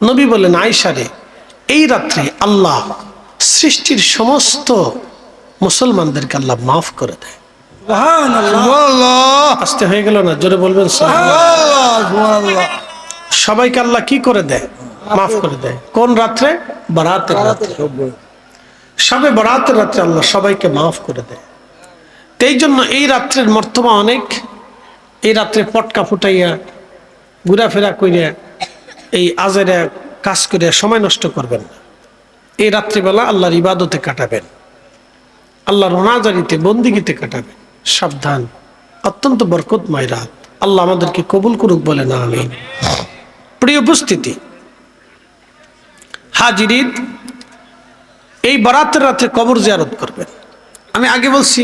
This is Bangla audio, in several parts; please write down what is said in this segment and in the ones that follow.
নবী বলেন, আয়েশা রে, এই রাত্রে আল্লাহ সৃষ্টির সমস্ত মুসলমানদেরকে আল্লাহ মাফ করে দেয়। আস্তে হয়ে গেল না? জোরে বলবেন। সবাইকে আল্লাহ কি করে দেয়? মাফ করে দেয়। কোন রাত্রে? বরাতের রাত্রে। সবে বরাতের রাত্রে আল্লাহ সবাইকে মাফ করে দেয়। এই জন্য এই রাত্রের মর্তবা অনেক। এই রাত্রে পটকা ফুটাইয়া ঘুরাফেরা করিয়া এই আজেরা কাজ করিয়া সময় নষ্ট করবেন না। এই রাত্রিবেলা আল্লাহর ইবাদতে কাটাবেন, আল্লাহর রোনাজারিতে বন্দিগিতে কাটাবেন। সাবধান, অত্যন্ত বরকতময় রাত। আল্লাহ আমাদেরকে কবুল করুক, বলে না আমিন। প্রিয় উপস্থিতি, হাজিরিন, এই বরাতের রাতে কবর জিয়ারত করবেন। আমি আগে বলছি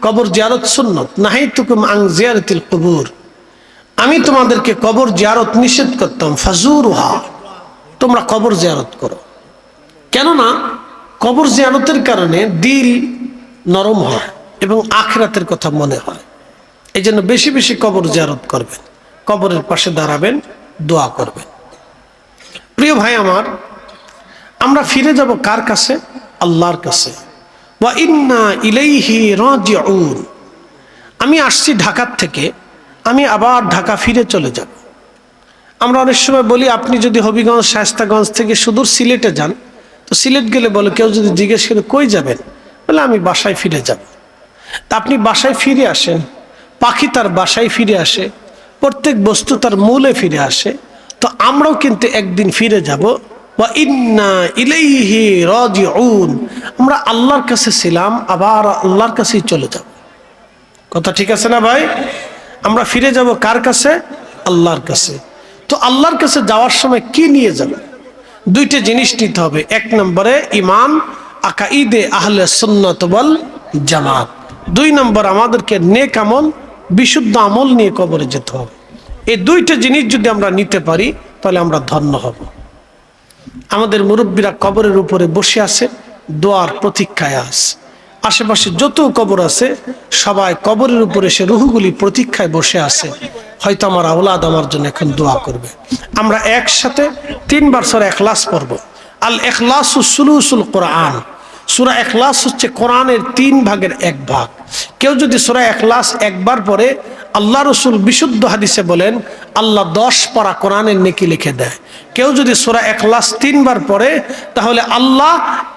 কবর জিয়ারত সুন্নত, নাহাইতুকুম আন জিয়ারাতিল কুবুর। আমি তোমাদেরকে কবর জিয়ারত নিষেধ করতাম, ফাজুরুহা, তোমরা কবর জিয়ারত করো। কেননা কবর জিয়ারতের কারণে দিল নরম হয় এবং আখিরাতের কথা মনে হয়। এই জন্য বেশি বেশি কবর জিয়ারত করবেন, কবরের পাশে দাঁড়াবেন, দোয়া করবেন। প্রিয় ভাই আমার, আমরা ফিরে যাব কার কাছে? আল্লাহর কাছে। ওয়া ইন্না ইলাইহি রাজিউন। আমি আসছি ঢাকার থেকে, আমি আবার ঢাকা ফিরে চলে যাব। আমরা অনেক সময় বলি, আপনি যদি হবিগঞ্জ শায়েস্তাগঞ্জ থেকে সুদূর সিলেটে যান, তো সিলেট গেলে বলে, কেউ যদি জিজ্ঞেস করে কই যাবেন, বলে আমি বাসায় ফিরে যাব। তা আপনি বাসায় ফিরে আসেন, পাখি তার বাসায় ফিরে আসে, প্রত্যেক বস্তু তার মূলে ফিরে আসে। তো আমরাও কিন্তু একদিন ফিরে যাব। ওয়া ইন্না ইলাইহি রাজিউন। আমরা আল্লাহর কাছে ছিলাম, আবার আল্লাহর কাছেই চলে যাব। কথা ঠিক আছে না ভাই? আমরা ফিরে যাব কার কাছে? আল্লাহর কাছে। তো আল্লাহর কাছে যাওয়ার সময় কি নিয়ে যাব? দুইটা জিনিস নিতে হবে। এক নম্বরে ইমান, আকাইদে আহলে সুন্নাত ওয়াল জামাত। দুই নম্বর আমাদেরকে নেক আমল, বিশুদ্ধ আমল নিয়ে কবরে যেতে হবে। এই দুইটা জিনিস যদি আমরা নিতে পারি, তাহলে আমরা ধন্য হব। আমাদের মুরব্বীরা কবরের উপরে বসে আছে, দোয়ার প্রতীক্ষায় আছে। আশেপাশে যত কবর আছে, সবাই কবরের উপরে সে রুহগুলি প্রতীক্ষায় বসে আছে। হয়তো আমার আওলাদ আমার জন্য এখন দোয়া করবে। আমরা একসাথে 3 বার সূরা ইখলাস পড়ব। আল ইখলাসু সুলুসুল কোরআন। সূরা ইখলাস হচ্ছে কোরআনের 3 ভাগের 1 ভাগ। কেউ যদি সূরা ইখলাস একবার পড়ে, আল্লাহ রসুল বিশুদ্ধ হাদিসে বলেন, আল্লাহ 10 পারা কোরআনের নেকি লিখে দেয়। কেউ যদি সূরা ইখলাস 3 বার পড়ে, তাহলে আল্লাহ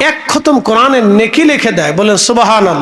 1 খতম কোরআনের নেকি লিখে দেয়। বলেন সুবহানাল্লাহ।